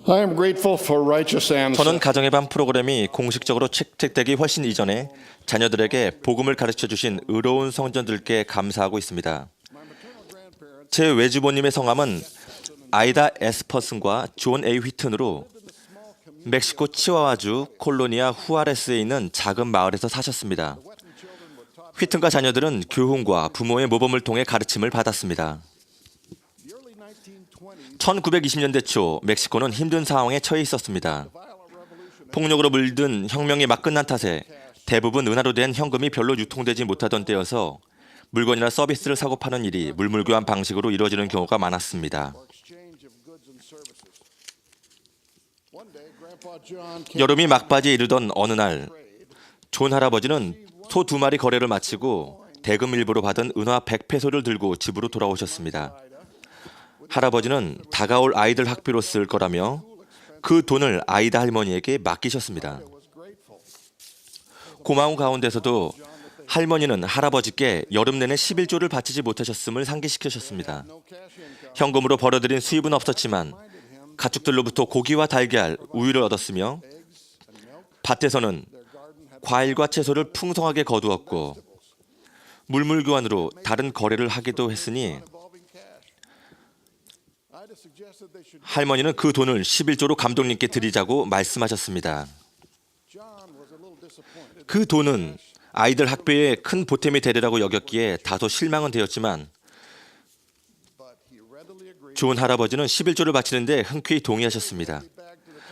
I am grateful for righteous 저는 ancestors. 가정의 밤 프로그램이 공식적으로 채택되기 훨씬 이전에 자녀들에게 복음을 가르쳐 주신 의로운 성전들께 감사하고 있습니다. 제 외주부님의 성함은 아이다 에스퍼슨과 존 A. 휘튼으로 멕시코 치와와주 콜로니아 후아레스에 있는 작은 마을에서 사셨습니다. 휘튼과 자녀들은 교훈과 부모의 모범을 통해 가르침을 받았습니다. 1920년대 초 멕시코는 힘든 상황에 처해 있었습니다. 폭력으로 물든 혁명이 막 끝난 탓에 대부분 은화로 된 현금이 별로 유통되지 못하던 때여서 물건이나 서비스를 사고 파는 일이 물물교환 방식으로 이루어지는 경우가 많았습니다. 여름이 막바지에 이르던 어느 날, 존 할아버지는 소 2마리 거래를 마치고 대금 일부로 받은 은화 100페소를 들고 집으로 돌아오셨습니다. 할아버지는 다가올 아이들 학비로 쓸 거라며 그 돈을 아이다 할머니에게 맡기셨습니다. 고마운 가운데서도 할머니는 할아버지께 여름 내내 11조를 바치지 못하셨음을 상기시키셨습니다. 현금으로 벌어들인 수입은 없었지만 가축들로부터 고기와 달걀, 우유를 얻었으며 밭에서는 과일과 채소를 풍성하게 거두었고 물물교환으로 다른 거래를 하기도 했으니 할머니는 그 돈을 11조로 감독님께 드리자고 말씀하셨습니다. 그 돈은 아이들 학비에 큰 보탬이 되리라고 여겼기에 다소 실망은 되었지만 존 할아버지는 11조를 바치는데 흔쾌히 동의하셨습니다.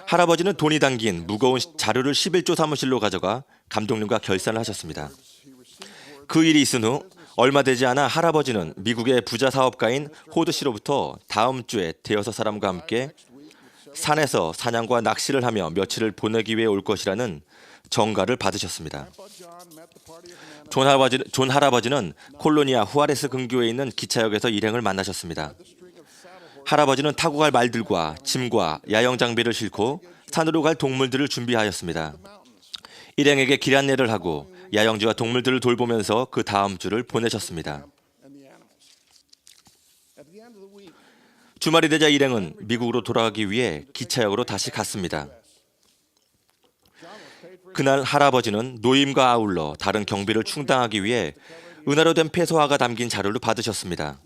할아버지는 돈이 담긴 무거운 자루를 11조 사무실로 가져가 감독님과 결산을 하셨습니다. 그 일이 있은 후 얼마 되지 않아 할아버지는 미국의 부자 사업가인 호드 씨로부터 다음 주에 대여섯 사람과 함께 산에서 사냥과 낚시를 하며 며칠을 보내기 위해 올 것이라는 정가를 받으셨습니다. 존 할아버지는 콜로니아 후아레스 근교에 있는 기차역에서 일행을 만나셨습니다. 할아버지는 타고 갈 말들과 짐과 야영 장비를 싣고 산으로 갈 동물들을 준비하였습니다. 일행에게 길 안내를 하고 야영지와 동물들을 돌보면서 그 다음 주를 보내셨습니다. 주말이 되자 일행은 미국으로 돌아가기 위해 기차역으로 다시 갔습니다. 그날 할아버지는 노임과 아울러 다른 경비를 충당하기 위해 은화로 된 페소화가 담긴 자료를 받으셨습니다.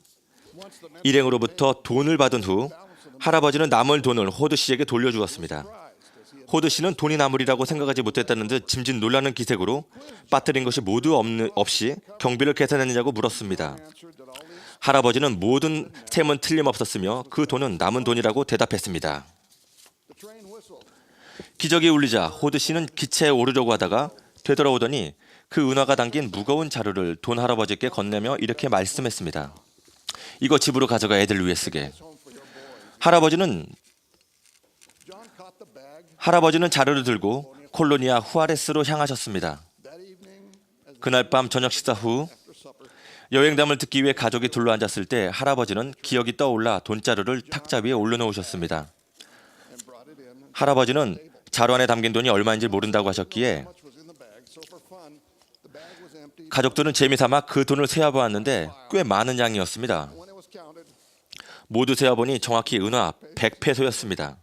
일행으로부터 돈을 받은 후 할아버지는 남을 돈을 호드 씨에게 돌려주었습니다. 호드 씨는 돈이 남으리라고 생각하지 못했다는 듯 짐짓 놀라는 기색으로 빠뜨린 것이 모두 없이 경비를 계산했느냐고 물었습니다. 할아버지는 모든 셈은 틀림없었으며 그 돈은 남은 돈이라고 대답했습니다. 기적이 울리자 호드 씨는 기차에 오르려고 하다가 되돌아오더니 그 은화가 담긴 무거운 자루를 돈 할아버지께 건네며 이렇게 말씀했습니다. 이거 집으로 가져가 애들 위해 쓰게. 할아버지는 자루를 들고 콜로니아 후아레스로 향하셨습니다. 그날 밤 저녁 식사 후 여행담을 듣기 위해 가족이 둘러앉았을 때 할아버지는 기억이 떠올라 돈자루를 탁자 위에 올려놓으셨습니다. 할아버지는 자루 안에 담긴 돈이 얼마인지 모른다고 하셨기에 가족들은 재미삼아 그 돈을 세어보았는데 꽤 많은 양이었습니다. 모두 세어보니 정확히 은화 100페소였습니다.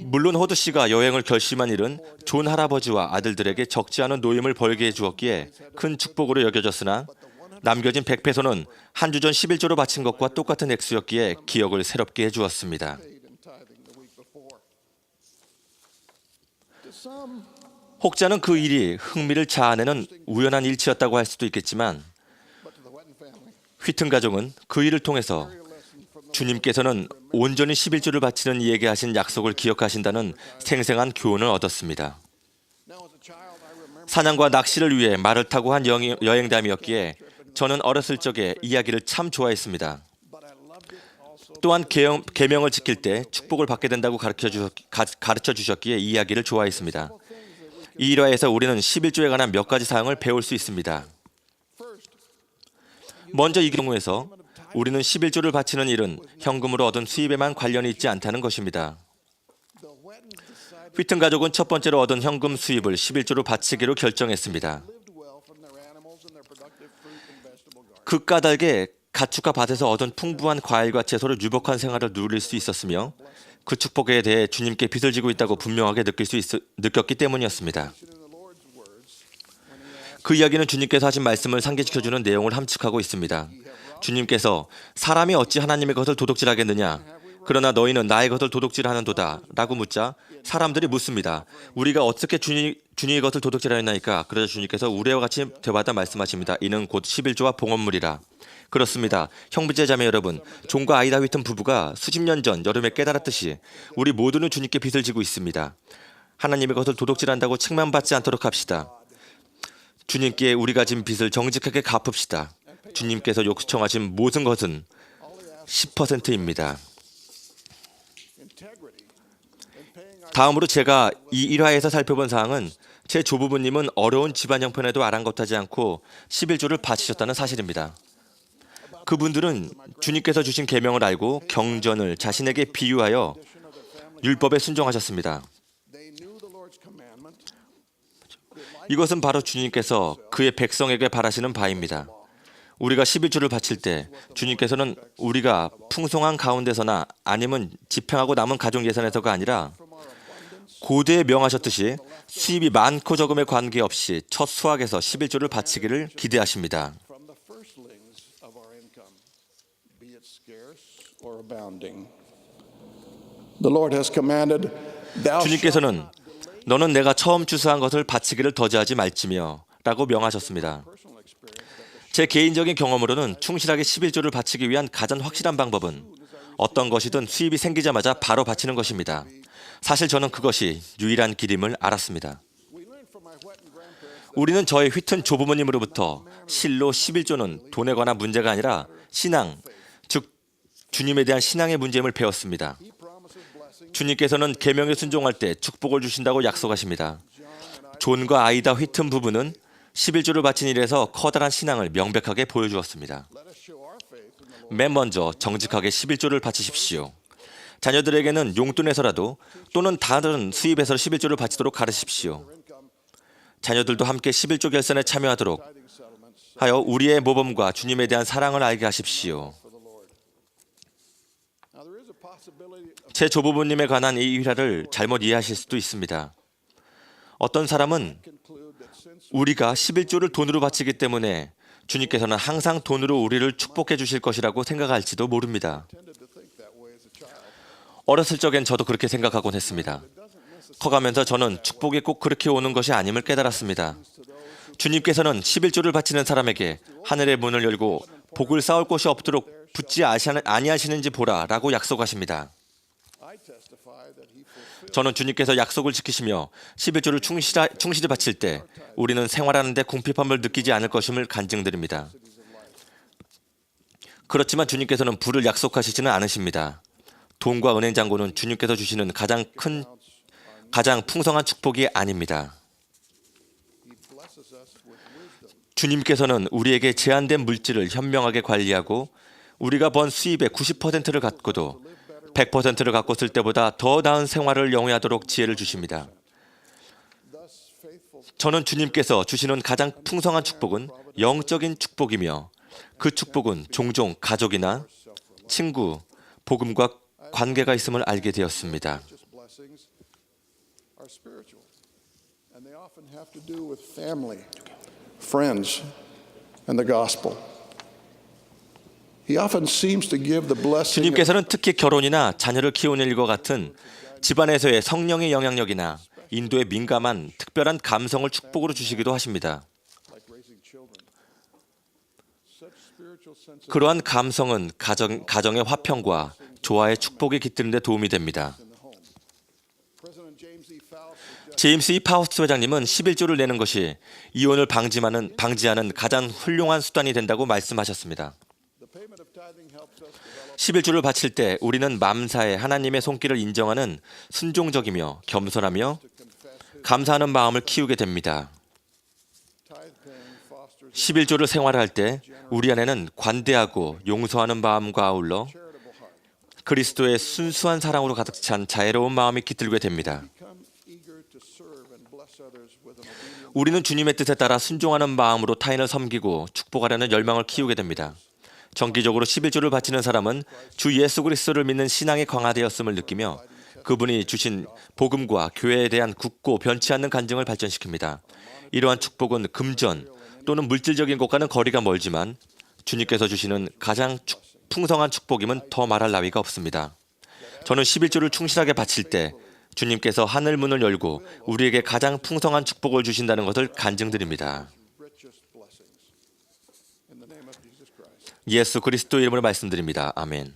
물론 호드 씨가 여행을 결심한 일은 존 할아버지와 아들들에게 적지 않은 노임을 벌게 해주었기에 큰 축복으로 여겨졌으나 남겨진 100페소는 한 주 전 11조로 바친 것과 똑같은 액수였기에 기억을 새롭게 해주었습니다. 혹자는 그 일이 흥미를 자아내는 우연한 일치였다고 할 수도 있겠지만 휘튼 가족은 그 일을 통해서 주님께서는 온전히 11조를 바치는 이에게 하신 약속을 기억하신다는 생생한 교훈을 얻었습니다. 사냥과 낚시를 위해 말을 타고 한 여행담이었기에 저는 어렸을 적에 이야기를 참 좋아했습니다. 또한 계명을 지킬 때 축복을 받게 된다고 가르쳐 주셨기에 이 이야기를 좋아했습니다. 이 일화에서 우리는 11조에 관한 몇 가지 사항을 배울 수 있습니다. 먼저 이 경우에서 우리는 11조를 바치는 일은 현금으로 얻은 수입에만 관련이 있지 않다는 것입니다. 휘튼 가족은 첫 번째로 얻은 현금 수입을 11조로 바치기로 결정했습니다. 그 까닭에 가축과 밭에서 얻은 풍부한 과일과 채소로 유복한 생활을 누릴 수 있었으며 그 축복에 대해 주님께 빚을 지고 있다고 분명하게 느꼈기 때문이었습니다. 그 이야기는 주님께서 하신 말씀을 상기시켜주는 내용을 함축하고 있습니다. 주님께서 사람이 어찌 하나님의 것을 도둑질하겠느냐? 그러나 너희는 나의 것을 도둑질하는도다 라고 묻자 사람들이 묻습니다. 우리가 어떻게 주님의 것을 도둑질하였나이까? 그러자 주님께서 우리와 같이 대화하다 말씀하십니다. 이는 곧 11조와 봉헌물이라. 그렇습니다. 형제 자매 여러분, 존과 아이다 휘튼 부부가 수십 년 전 여름에 깨달았듯이 우리 모두는 주님께 빚을 지고 있습니다. 하나님의 것을 도둑질한다고 책망받지 않도록 합시다. 주님께 우리가 진 빚을 정직하게 갚읍시다. 주님께서 요청하신 모든 것은 10%입니다. 다음으로 제가 이 일화에서 살펴본 사항은 제 조부모님은 어려운 집안 형편에도 아랑곳하지 않고 11조를 바치셨다는 사실입니다. 그분들은 주님께서 주신 계명을 알고 경전을 자신에게 비유하여 율법에 순종하셨습니다. 이것은 바로 주님께서 그의 백성에게 바라시는 바입니다. 우리가 11조를 바칠 때 주님께서는 우리가 풍성한 가운데서나 아니면 집행하고 남은 가족 예산에서가 아니라 고대에 명하셨듯이 수입이 많고 적음에 관계없이 첫 수확에서 11조를 바치기를 기대하십니다. 주님께서는 너는 내가 처음 추수한 것을 바치기를 더디하지 말지며 라고 명하셨습니다. 제 개인적인 경험으로는 충실하게 11조를 바치기 위한 가장 확실한 방법은 어떤 것이든 수입이 생기자마자 바로 바치는 것입니다. 사실 저는 그것이 유일한 길임을 알았습니다. 우리는 저의 휘튼 조부모님으로부터 실로 11조는 돈에 관한 문제가 아니라 신앙, 즉 주님에 대한 신앙의 문제임을 배웠습니다. 주님께서는 계명에 순종할 때 축복을 주신다고 약속하십니다. 존과 아이다 휘튼 부부는 11조를 바친 일에서 커다란 신앙을 명백하게 보여주었습니다. 맨 먼저 정직하게 11조를 바치십시오. 자녀들에게는 용돈에서라도 또는 다른 수입에서 11조를 바치도록 가르치십시오. 자녀들도 함께 11조 결산에 참여하도록 하여 우리의 모범과 주님에 대한 사랑을 알게 하십시오. 제 조부모님에 관한 이 일화를 잘못 이해하실 수도 있습니다. 어떤 사람은 우리가 11조를 돈으로 바치기 때문에 주님께서는 항상 돈으로 우리를 축복해 주실 것이라고 생각할지도 모릅니다. 어렸을 적엔 저도 그렇게 생각하곤 했습니다. 커가면서 저는 축복이 꼭 그렇게 오는 것이 아님을 깨달았습니다. 주님께서는 11조를 바치는 사람에게 하늘의 문을 열고 복을 쌓을 곳이 없도록 붙지 아니하시는지 보라 라고 약속하십니다. 저는 주님께서 약속을 지키시며 11조를 충실히 바칠 때 우리는 생활하는 데 궁핍함을 느끼지 않을 것임을 간증드립니다. 그렇지만 주님께서는 부를 약속하시지는 않으십니다. 돈과 은행 잔고는 주님께서 주시는 가장 풍성한 축복이 아닙니다. 주님께서는 우리에게 제한된 물질을 현명하게 관리하고 우리가 번 수입의 90%를 갖고도 100%를 갖고 쓸 때보다 더 나은 생활을 영위하도록 지혜를 주십니다. 저는 주님께서 주시는 가장 풍성한 축복은 영적인 축복이며 그 축복은 종종 가족이나 친구, 복음과 관계가 있음을 알게 되었습니다. 주님께서는 특히 결혼이나 자녀를 키우는 일과 같은 집안에서의 성령의 영향력이나 인도에 민감한 특별한 감성을 축복으로 주시기도 하십니다. 그러한 감성은 가정의 화평과 조화의 축복에 깃드는 데 도움이 됩니다. 제임스 E. 파우스트 회장님은 11조를 내는 것이 이혼을 방지하는 가장 훌륭한 수단이 된다고 말씀하셨습니다. 11조를 바칠 때 우리는 맘사에 하나님의 손길을 인정하는 순종적이며 겸손하며 감사하는 마음을 키우게 됩니다. 11조를 생활할 때 우리 안에는 관대하고 용서하는 마음과 아울러 그리스도의 순수한 사랑으로 가득 찬 자애로운 마음이 깃들게 됩니다. 우리는 주님의 뜻에 따라 순종하는 마음으로 타인을 섬기고 축복하려는 열망을 키우게 됩니다. 정기적으로 11조를 바치는 사람은 주 예수 그리스도를 믿는 신앙이 강화되었음을 느끼며 그분이 주신 복음과 교회에 대한 굳고 변치 않는 간증을 발전시킵니다. 이러한 축복은 금전 또는 물질적인 것과는 거리가 멀지만 주님께서 주시는 가장 풍성한 축복임은 더 말할 나위가 없습니다. 저는 11조를 충실하게 바칠 때 주님께서 하늘 문을 열고 우리에게 가장 풍성한 축복을 주신다는 것을 간증드립니다. 예수 그리스도 이름으로 말씀드립니다. 아멘.